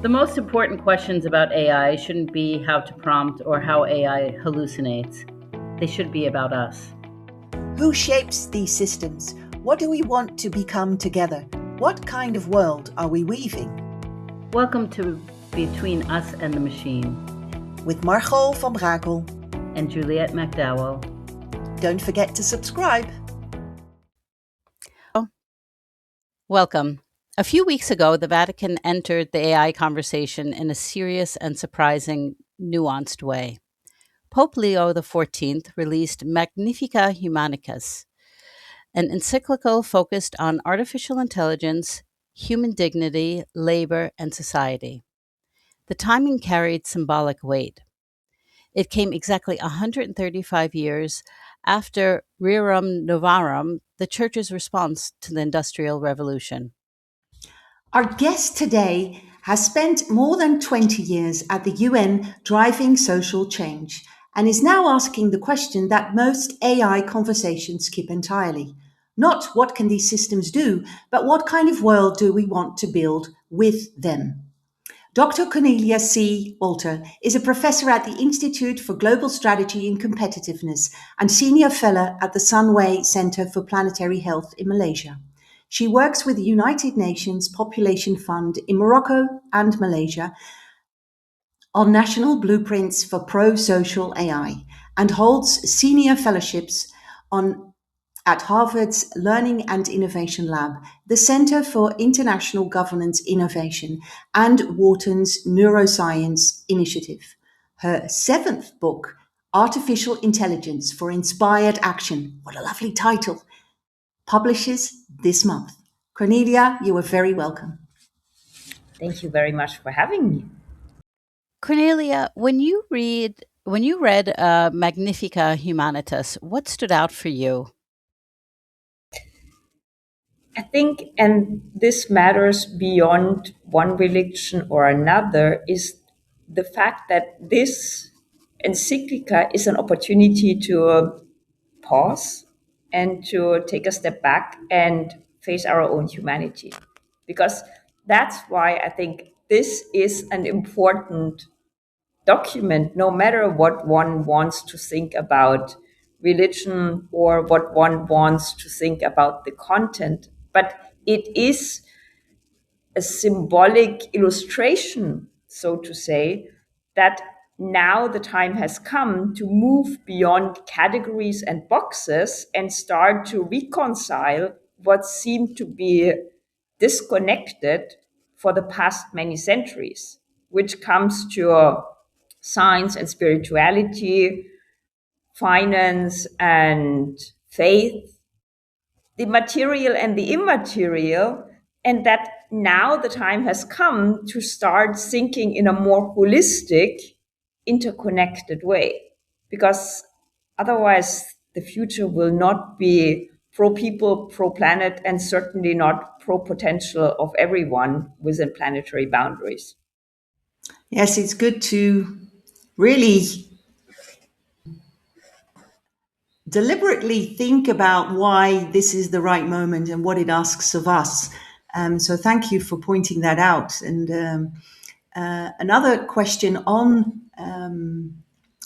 The most important questions about AI shouldn't be how to prompt or how AI hallucinates. They should be about us. Who shapes these systems? What do we want to become together? What kind of world are we weaving? Welcome to Between Us and the Machine. With Margot from Brakel and Juliet MacDowell. Don't forget to subscribe. Welcome. A few weeks ago, the Vatican entered the AI conversation in a serious and surprising, nuanced way. Pope Leo XIV released Magnifica Humanitas, an encyclical focused on artificial intelligence, human dignity, labor, and society. The timing carried symbolic weight. It came exactly 135 years after Rerum Novarum, the Church's response to the Industrial Revolution. Our guest today has spent more than 20 years at the UN driving social change and is now asking the question that most AI conversations skip entirely. Not what can these systems do, but what kind of world do we want to build with them? Dr. Cornelia C. Walther is a professor at the Institute for Global Strategy and Competitiveness and senior fellow at the Sunway Center for Planetary Health in Malaysia. She works with the United Nations Population Fund in Morocco and Malaysia on national blueprints for prosocial AI and holds senior fellowships at Harvard's Learning and Innovation Lab, the Center for International Governance Innovation, and Wharton's Neuroscience Initiative. Her seventh book, Artificial Intelligence for Inspired Action, what a lovely title, publishes this month. Cornelia, you are very welcome. Thank you very much for having me. Cornelia, when you read Magnifica Humanitas, what stood out for you? I think, and this matters beyond one religion or another, is the fact that this encyclica is an opportunity to pause and to take a step back and face our own humanity. Because that's why I think this is an important document, no matter what one wants to think about religion or what one wants to think about the content. But it is a symbolic illustration, so to say, that now the time has come to move beyond categories and boxes and start to reconcile what seemed to be disconnected for the past many centuries, which comes to science and spirituality, finance and faith, the material and the immaterial, and that now the time has come to start thinking in a more holistic, interconnected way. Because otherwise, the future will not be pro-people, pro-planet, and certainly not pro-potential of everyone within planetary boundaries. Yes, it's good to really deliberately think about why this is the right moment and what it asks of us. So thank you for pointing that out. And another question on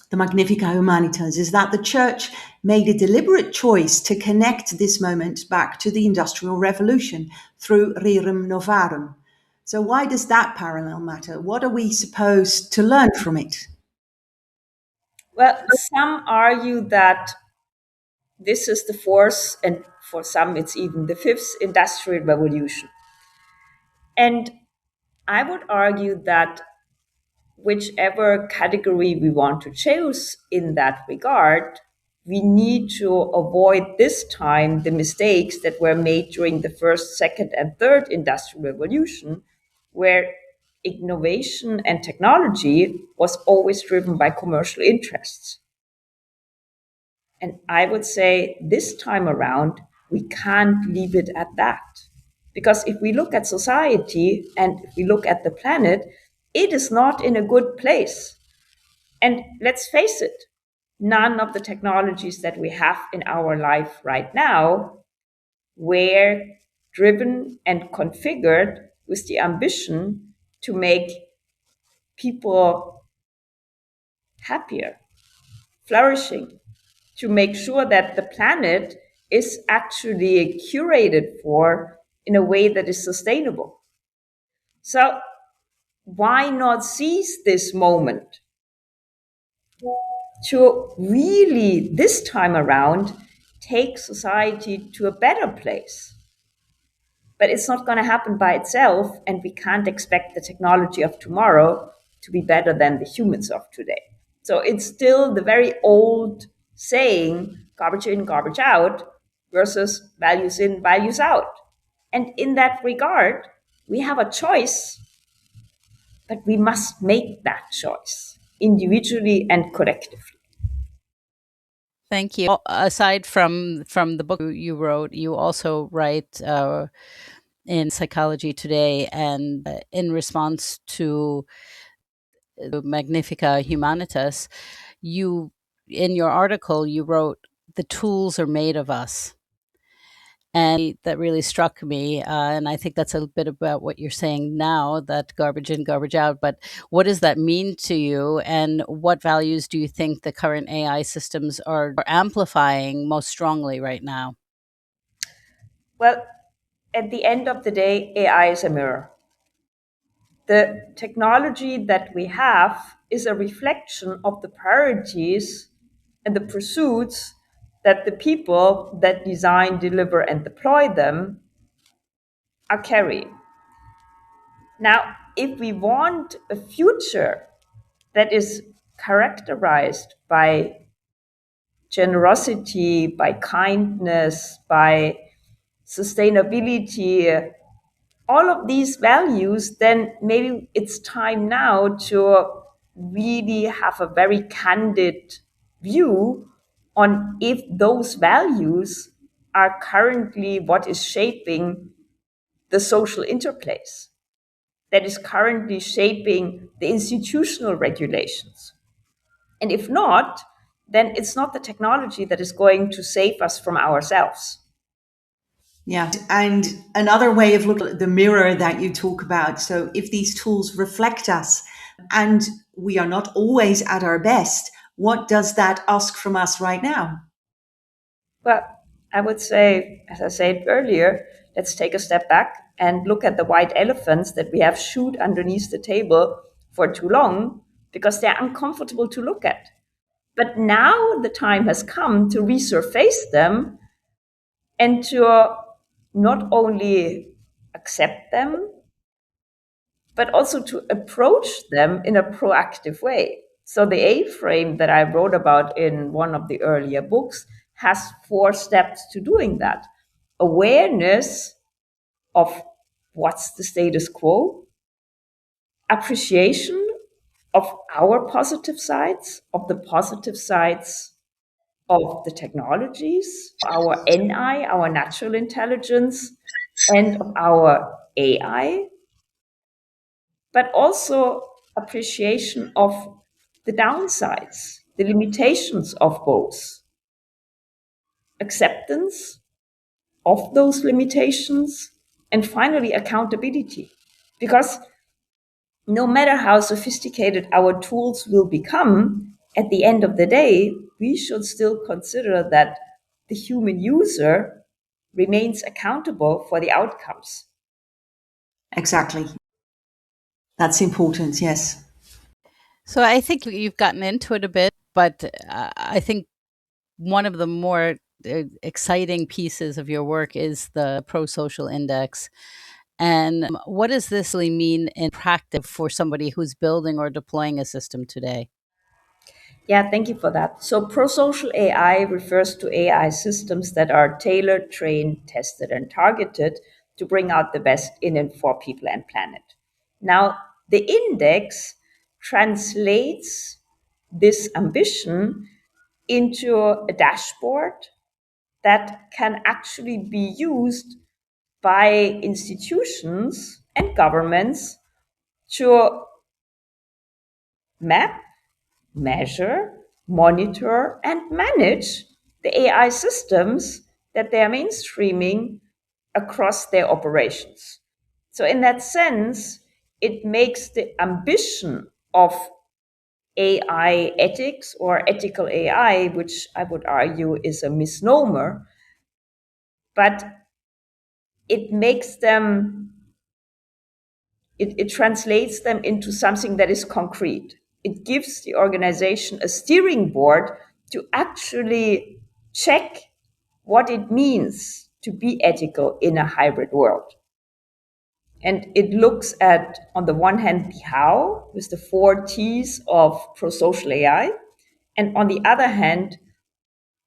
the Magnifica Humanitas is that the Church made a deliberate choice to connect this moment back to the Industrial Revolution through Rerum Novarum. So why does that parallel matter? What are we supposed to learn from it? Well, some argue that this is the fourth, and for some it's even the fifth industrial revolution. And I would argue that whichever category we want to choose in that regard, we need to avoid this time the mistakes that were made during the first, second, and third industrial revolution, where innovation and technology was always driven by commercial interests. And I would say this time around, we can't leave it at that. Because if we look at society and if we look at the planet, it is not in a good place. And let's face it, none of the technologies that we have in our life right now were driven and configured with the ambition to make people happier, flourishing, to make sure that the planet is actually curated for in a way that is sustainable. So why not seize this moment to really, this time around, take society to a better place? But it's not going to happen by itself, and we can't expect the technology of tomorrow to be better than the humans of today. So it's still the very old saying, garbage in, garbage out, versus values in, values out. And in that regard, we have a choice, but we must make that choice individually and collectively. Thank you. Aside from the book you wrote, you also write in Psychology Today, and in response to the Magnifica Humanitas, you, in your article, you wrote, "The tools are made of us." And that really struck me. And I think that's a bit about what you're saying now, that garbage in, garbage out. But what does that mean to you? And what values do you think the current AI systems are amplifying most strongly right now? Well, at the end of the day, AI is a mirror. The technology that we have is a reflection of the priorities and the pursuits that the people that design, deliver, and deploy them are carrying. Now, if we want a future that is characterized by generosity, by kindness, by sustainability, all of these values, then maybe it's time now to really have a very candid view on if those values are currently what is shaping the social interplays, that is currently shaping the institutional regulations. And if not, then it's not the technology that is going to save us from ourselves. Yeah. And another way of looking at the mirror that you talk about. So if these tools reflect us and we are not always at our best, what does that ask from us right now? Well, I would say, as I said earlier, let's take a step back and look at the white elephants that we have shooed underneath the table for too long because they're uncomfortable to look at. But now the time has come to resurface them and to not only accept them, but also to approach them in a proactive way. So the A-frame that I wrote about in one of the earlier books has 4 steps to doing that. Awareness of what's the status quo, appreciation of our positive sides, of the positive sides of the technologies, our NI, our natural intelligence, and of our AI, but also appreciation of the downsides, the limitations of both, acceptance of those limitations, and finally, accountability. Because no matter how sophisticated our tools will become, at the end of the day, we should still consider that the human user remains accountable for the outcomes. Exactly. That's important. Yes. So I think you've gotten into it a bit, but I think one of the more exciting pieces of your work is the Prosocial Index. And what does this really mean in practice for somebody who's building or deploying a system today? Yeah, thank you for that. So prosocial AI refers to AI systems that are tailored, trained, tested, and targeted to bring out the best in and for people and planet. Now, the index translates this ambition into a dashboard that can actually be used by institutions and governments to map, measure, monitor, and manage the AI systems that they are mainstreaming across their operations. So, in that sense, it makes the ambition of AI ethics or ethical AI, which I would argue is a misnomer, but it makes them, it translates them into something that is concrete. It gives the organization a steering board to actually check what it means to be ethical in a hybrid world. And it looks at, on the one hand, the how, with the 4 T's of prosocial AI, and on the other hand,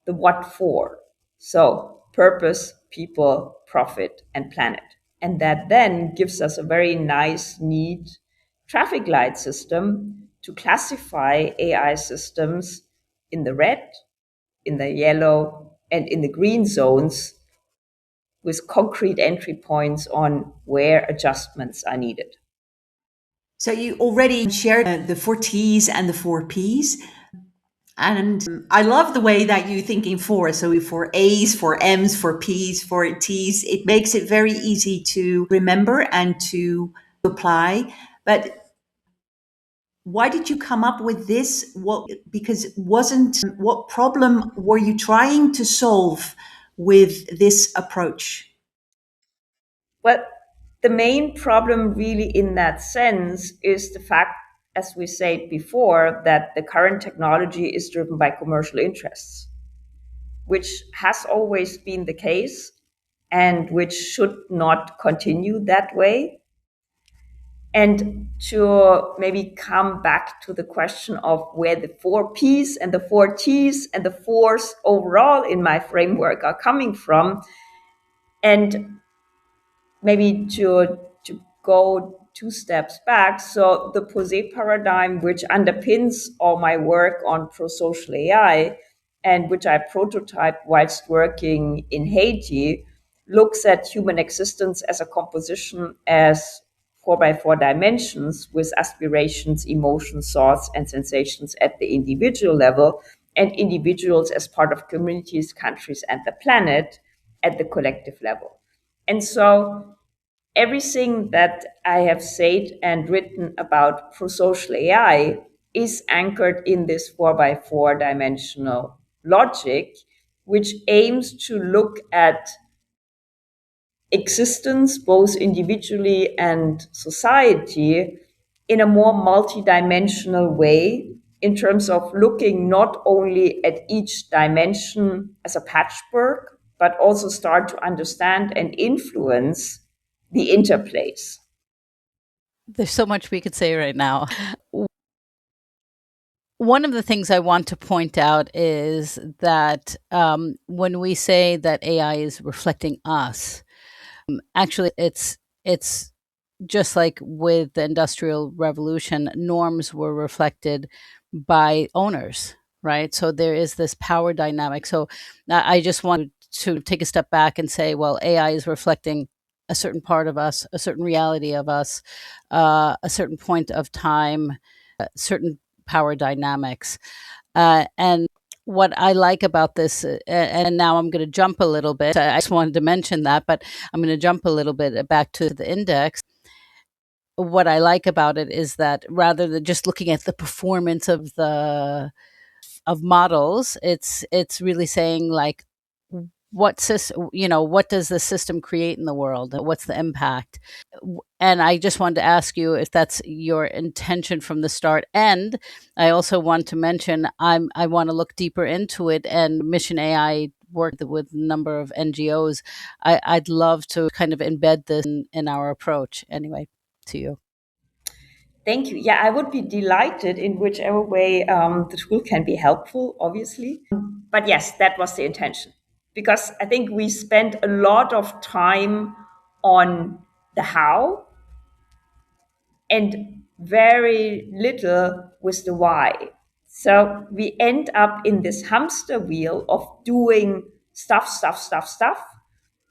the what for. So purpose, people, profit, and planet. And that then gives us a very nice, neat traffic light system to classify AI systems in the red, in the yellow, and in the green zones, with concrete entry points on where adjustments are needed. So you already shared the 4 T's and the 4 P's. And I love the way that you think in four. So for A's, for M's, for P's, for T's, it makes it very easy to remember and to apply. But why did you come up with this? What problem were you trying to solve with this approach? Well, the main problem really in that sense is the fact, as we said before, that the current technology is driven by commercial interests, which has always been the case and which should not continue that way. And to maybe come back to the question of where the 4 P's and the 4 T's and the fours overall in my framework are coming from, and maybe to go 2 steps back. So the Posé paradigm, which underpins all my work on prosocial AI and which I prototyped whilst working in Haiti, looks at human existence as a composition as 4 by 4 dimensions with aspirations, emotions, thoughts, and sensations at the individual level, and individuals as part of communities, countries, and the planet at the collective level. And so everything that I have said and written about prosocial AI is anchored in this 4 by 4 dimensional logic, which aims to look at existence, both individually and society, in a more multidimensional way, in terms of looking not only at each dimension as a patchwork, but also start to understand and influence the interplays. There's so much we could say right now. One of the things I want to point out is that when we say that AI is reflecting us, actually it's just like with the Industrial Revolution, norms were reflected by owners, right? So there is this power dynamic. So I just wanted to take a step back and say, well, AI is reflecting a certain part of us, a certain reality of us, a certain point of time, certain power dynamics. And what I like about this, and now I'm going to jump a little bit. I just wanted to mention that, but I'm going to jump a little bit back to the index. What I like about it is that rather than just looking at the performance of the of models, it's really saying like what does the system create in the world? What's the impact? And I just wanted to ask you if that's your intention from the start. And I also want to mention I want to look deeper into it, and Mission AI worked with a number of NGOs. I'd love to kind of embed this in our approach. Anyway, to you. Thank you. Yeah, I would be delighted in whichever way the tool can be helpful, obviously. But yes, that was the intention. Because I think we spent a lot of time on the how and very little with the why. So we end up in this hamster wheel of doing stuff,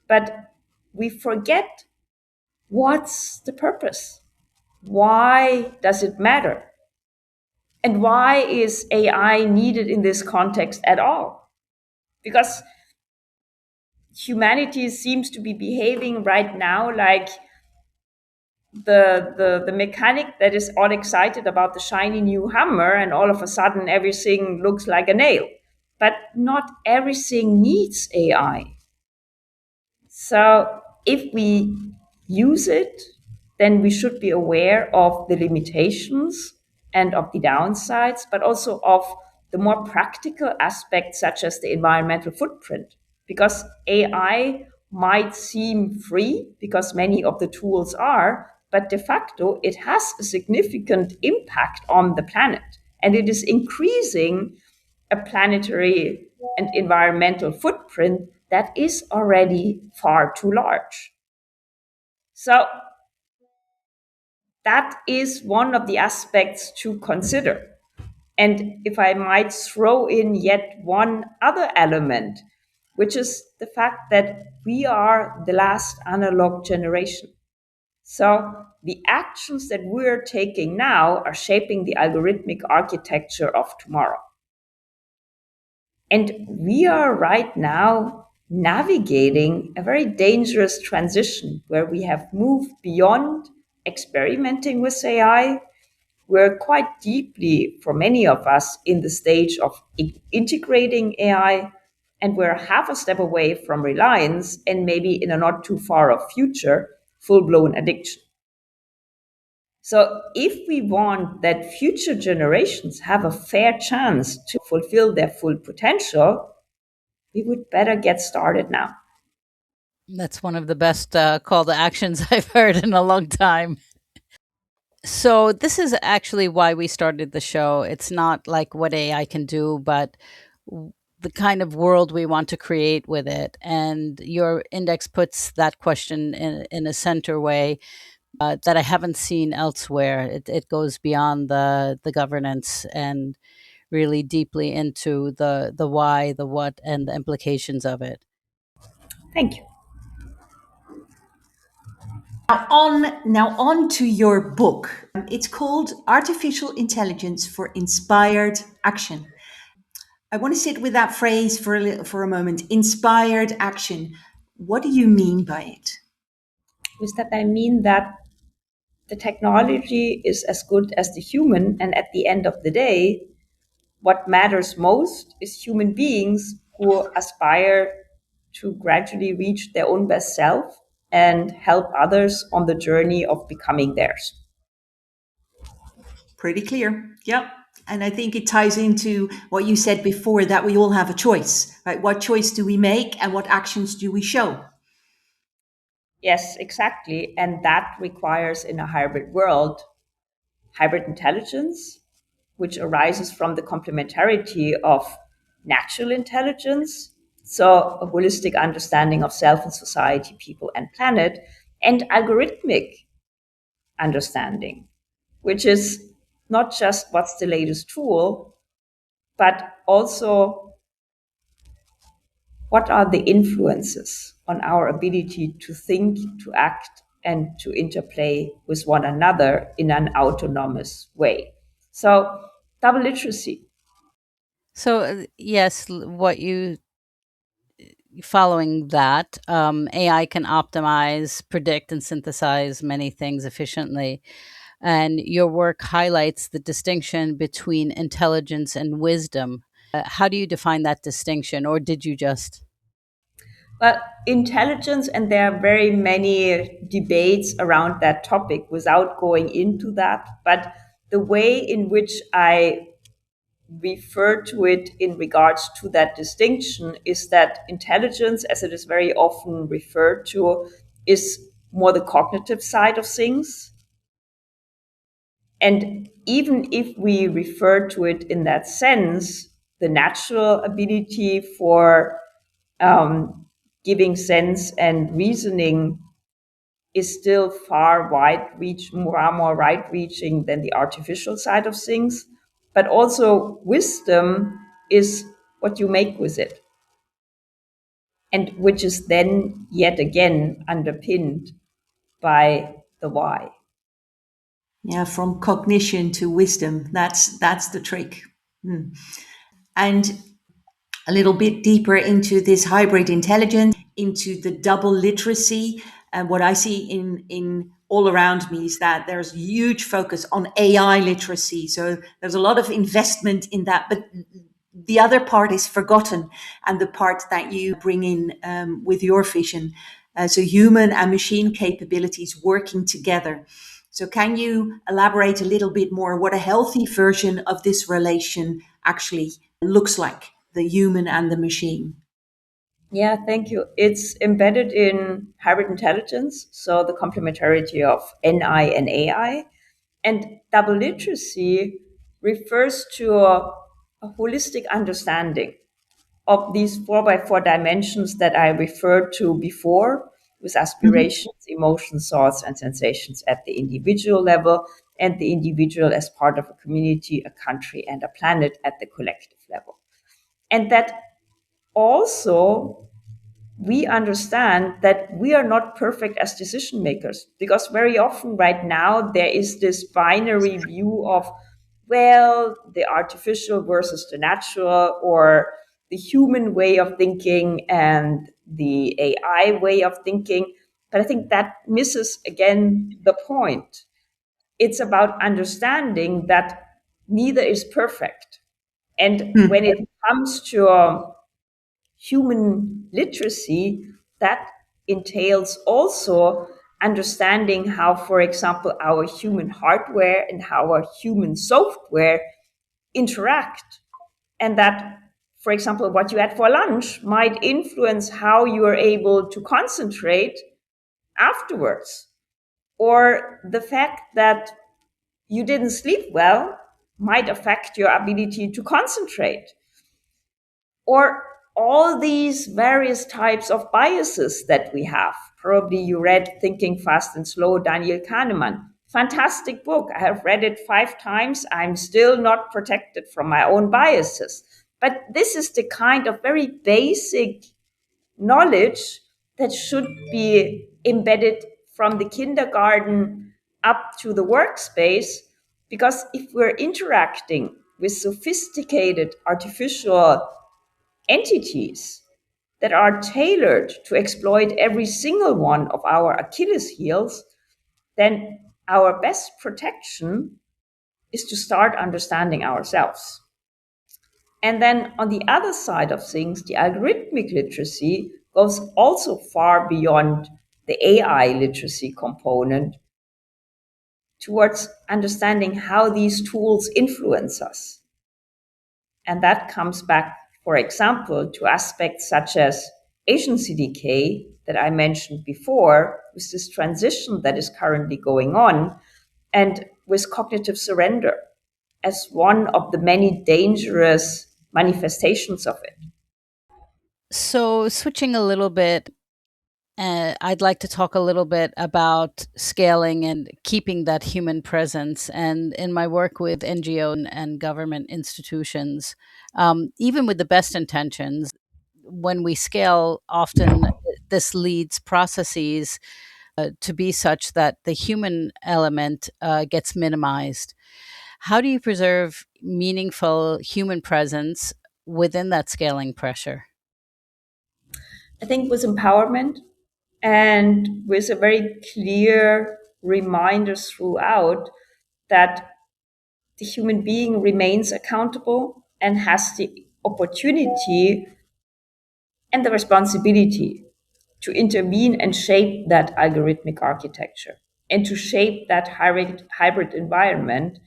but we forget what's the purpose. Why does it matter? And why is AI needed in this context at all? Because humanity seems to be behaving right now like the mechanic that is all excited about the shiny new hammer, and all of a sudden everything looks like a nail. But not everything needs AI. So if we use it, then we should be aware of the limitations and of the downsides, but also of the more practical aspects, such as the environmental footprint. Because AI might seem free, because many of the tools are, but de facto it has a significant impact on the planet. And it is increasing a planetary and environmental footprint that is already far too large. So that is one of the aspects to consider. And if I might throw in yet one other element, which is the fact that we are the last analog generation. So the actions that we're taking now are shaping the algorithmic architecture of tomorrow. And we are right now navigating a very dangerous transition where we have moved beyond experimenting with AI. We're quite deeply, for many of us, in the stage of integrating AI, and we're half a step away from reliance and maybe in a not too far off future, full-blown addiction. So if we want that future generations have a fair chance to fulfill their full potential, we would better get started now. That's one of the best call to actions I've heard in a long time. So, this is actually why we started the show. It's not like what AI can do, but the kind of world we want to create with it. And your index puts that question in a center way that I haven't seen elsewhere. It goes beyond the governance and really deeply into the why, the what, and the implications of it. Thank you. Now on to your book. It's called Artificial Intelligence for Inspired Action. I want to sit with that phrase for a moment. Inspired action. What do you mean by it? With that, I mean that the technology is as good as the human, and at the end of the day, what matters most is human beings who aspire to gradually reach their own best self and help others on the journey of becoming theirs. Pretty clear. Yep. And I think it ties into what you said before, that we all have a choice, right? What choice do we make and what actions do we show? Yes, exactly. And that requires, in a hybrid world, hybrid intelligence, which arises from the complementarity of natural intelligence, so a holistic understanding of self and society, people and planet, and algorithmic understanding, which is not just what's the latest tool, but also what are the influences on our ability to think, to act, and to interplay with one another in an autonomous way. So, double literacy. So, yes, what you following that, AI can optimize, predict, and synthesize many things efficiently. And your work highlights the distinction between intelligence and wisdom. How do you define that distinction, or did you just? Well, intelligence, and there are very many debates around that topic without going into that. But the way in which I refer to it in regards to that distinction is that intelligence, as it is very often referred to, is more the cognitive side of things. And even if we refer to it in that sense, the natural ability for giving sense and reasoning is still far more wide reaching than the artificial side of things. But also wisdom is what you make with it, and which is then yet again underpinned by the why. Yeah, from cognition to wisdom. That's the trick. And a little bit deeper into this hybrid intelligence, into the double literacy. And what I see in all around me is that there's huge focus on AI literacy. So there's a lot of investment in that, but the other part is forgotten, and the part that you bring in with your vision. So human and machine capabilities working together. So can you elaborate a little bit more what a healthy version of this relation actually looks like, the human and the machine? Yeah, thank you. It's embedded in hybrid intelligence, so the complementarity of NI and AI. And double literacy refers to a holistic understanding of these 4x4 dimensions that I referred to before, with aspirations, emotions, thoughts, and sensations at the individual level, and the individual as part of a community, a country, and a planet at the collective level. And that also we understand that we are not perfect as decision makers, because very often right now there is this binary view of, well, the artificial versus the natural, or the human way of thinking and the AI way of thinking. But I think that misses again the point. It's about understanding that neither is perfect. And when it comes to human literacy, that entails also understanding how, for example, our human hardware and how our human software interact. And that, for example, what you had for lunch might influence how you are able to concentrate afterwards. Or the fact that you didn't sleep well might affect your ability to concentrate. Or all these various types of biases that we have. Probably you read Thinking Fast and Slow, Daniel Kahneman. Fantastic book. I have read it 5 times. I'm still not protected from my own biases. But this is the kind of very basic knowledge that should be embedded from the kindergarten up to the workspace. Because if we're interacting with sophisticated artificial entities that are tailored to exploit every single one of our Achilles heels, then our best protection is to start understanding ourselves. And then on the other side of things, the algorithmic literacy goes also far beyond the AI literacy component towards understanding how these tools influence us. And that comes back, for example, to aspects such as agency decay that I mentioned before, with this transition that is currently going on, and with cognitive surrender as one of the many dangerous manifestations of it. So, switching a little bit, I'd like to talk a little bit about scaling and keeping that human presence. And in my work with NGO and government institutions, even with the best intentions, when we scale, often this leads processes to be such that the human element gets minimized. How do you preserve meaningful human presence within that scaling pressure? I think with empowerment and with a very clear reminder throughout that the human being remains accountable and has the opportunity and the responsibility to intervene and shape that algorithmic architecture and to shape that hybrid environment,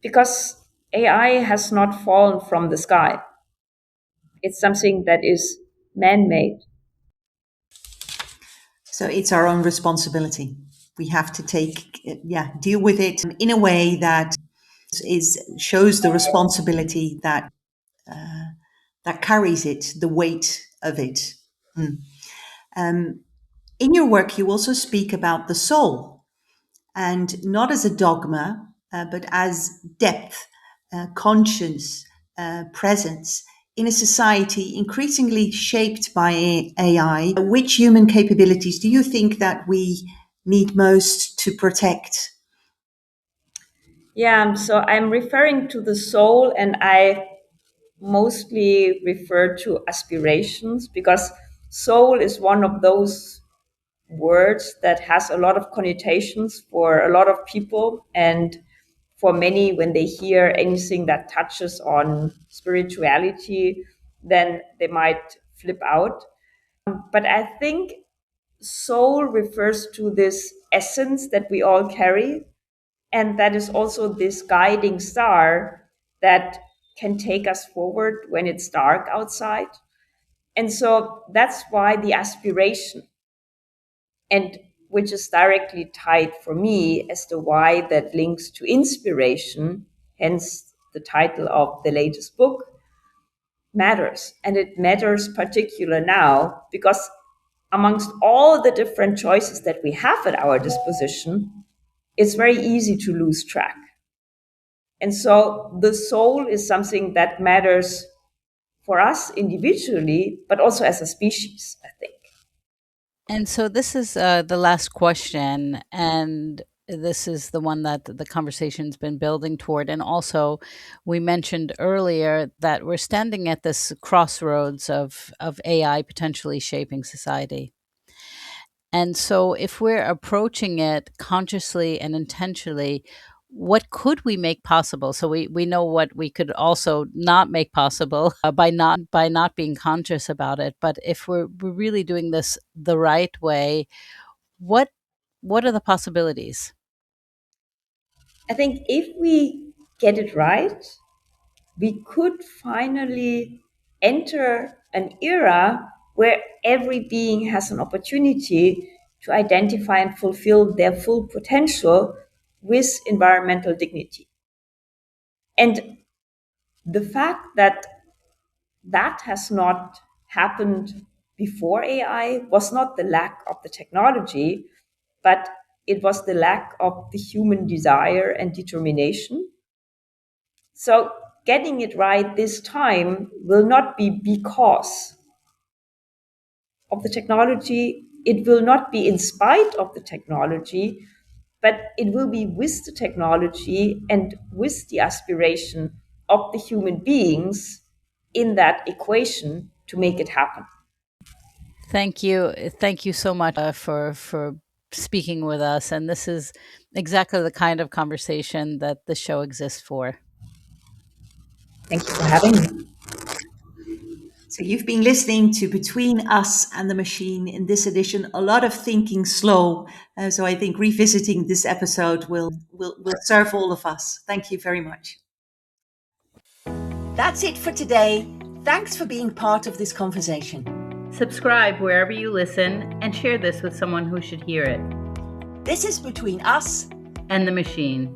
because AI has not fallen from the sky. It's something that is man-made. So it's our own responsibility. We have to deal with it in a way that shows the responsibility that carries it, the weight of it. In your work, you also speak about the soul, and not as a dogma, but as depth, conscience, presence in a society increasingly shaped by AI. Which human capabilities do you think that we need most to protect? Yeah, so I'm referring to the soul, and I mostly refer to aspirations, because soul is one of those words that has a lot of connotations for a lot of people, and for many, when they hear anything that touches on spirituality, then they might flip out. But I think soul refers to this essence that we all carry, and that is also this guiding star that can take us forward when it's dark outside. And so that's why the aspiration, and which is directly tied for me as the why that links to inspiration, hence the title of the latest book, matters. And it matters particular now because amongst all the different choices that we have at our disposition, it's very easy to lose track. And so the soul is something that matters for us individually, but also as a species, I think. And so this is the last question, and this is the one that the conversation's been building toward. And also, we mentioned earlier that we're standing at this crossroads of AI potentially shaping society. And so, if we're approaching it consciously and intentionally, what could we make possible? So we know what we could also not make possible by not being conscious about it. But if we're really doing this the right way, what what are the possibilities? I think if we get it right, we could finally enter an era where every being has an opportunity to identify and fulfill their full potential with environmental dignity. And the fact that that has not happened before AI was not the lack of the technology, but it was the lack of the human desire and determination. So getting it right this time will not be because of the technology. It will not be in spite of the technology, but it will be with the technology and with the aspiration of the human beings in that equation to make it happen. Thank you so much for speaking with us. And this is exactly the kind of conversation that the show exists for. Thank you for having me. So you've been listening to Between Us and the Machine. In this edition, a lot of thinking slow. So I think revisiting this episode will serve all of us. Thank you very much. That's it for today. Thanks for being part of this conversation. Subscribe wherever you listen and share this with someone who should hear it. This is Between Us and the Machine.